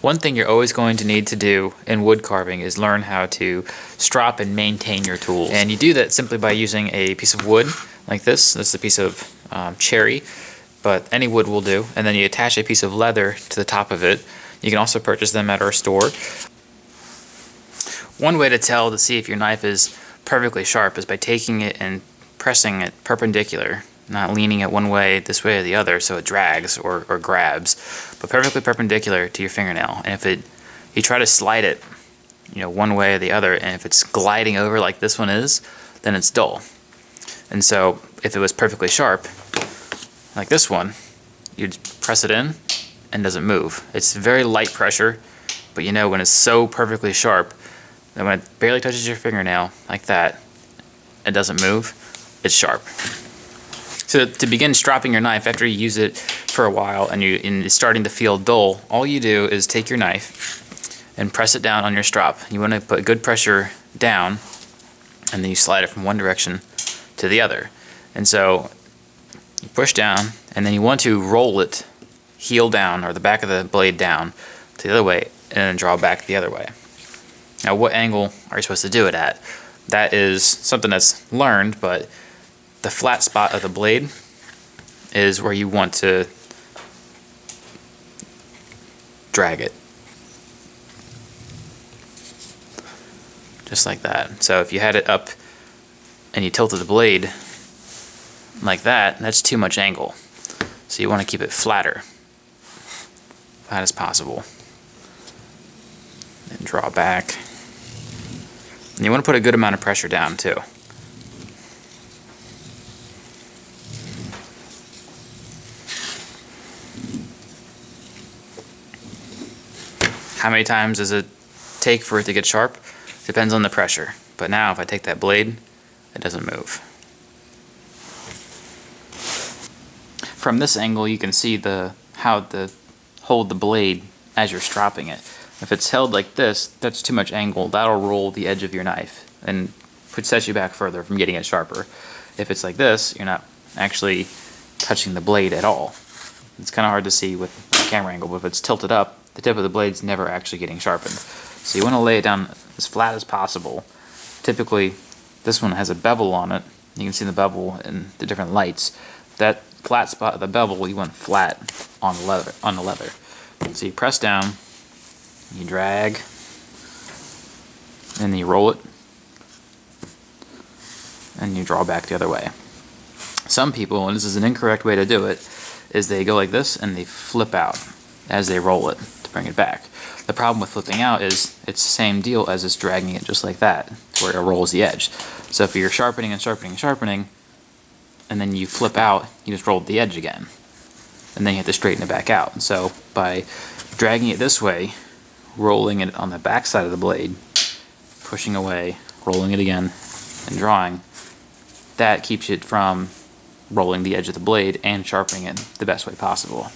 One thing you're always going to need to do in wood carving is learn how to strop and maintain your tools. And you do that simply by using a piece of wood like this. This is a piece of cherry, but any wood will do. And then you attach a piece of leather to the top of it. You can also purchase them at our store. One way to tell to see if your knife is perfectly sharp is by taking it and pressing it perpendicular, not leaning it one way, this way or the other, so it drags or grabs, but perfectly perpendicular to your fingernail. And if you try to slide it, one way or the other, and if it's gliding over like this one is, then it's dull. And so if it was perfectly sharp, like this one, you'd press it in and it doesn't move. It's very light pressure, but when it's so perfectly sharp that when it barely touches your fingernail like that, it doesn't move, it's sharp. So to begin stropping your knife after you use it for a while and it's starting to feel dull, all you do is take your knife and press it down on your strop. You want to put good pressure down, and then you slide it from one direction to the other. And so you push down, and then you want to roll it heel down, or the back of the blade down to the other way, and then draw back the other way. Now, what angle are you supposed to do it at? That is something that's learned, but the flat spot of the blade is where you want to drag it. Just like that. So if you had it up and you tilted the blade like that, that's too much angle. So you want to keep it flatter, flat as possible. And draw back. And you want to put a good amount of pressure down too. How many times does it take for it to get sharp? Depends on the pressure. But now if I take that blade, it doesn't move. From this angle you can see how to hold the blade as you're stropping it. If it's held like this, that's too much angle. That'll roll the edge of your knife and set you back further from getting it sharper. If it's like this, you're not actually touching the blade at all. It's kind of hard to see with the camera angle, but if it's tilted up, the tip of the blade's never actually getting sharpened. So you want to lay it down as flat as possible. Typically, this one has a bevel on it. You can see the bevel in the different lights. That flat spot of the bevel, you want flat on the leather. So you press down, you drag, and then you roll it, and you draw back the other way. Some people, and this is an incorrect way to do it, is they go like this and they flip out as they roll it to bring it back. The problem with flipping out is it's the same deal as just dragging it just like that, where it rolls the edge. So if you're sharpening and sharpening and sharpening, and then you flip out, you just rolled the edge again. And then you have to straighten it back out. And so by dragging it this way, rolling it on the back side of the blade, pushing away, rolling it again, and drawing, that keeps it from rolling the edge of the blade and sharpening it the best way possible.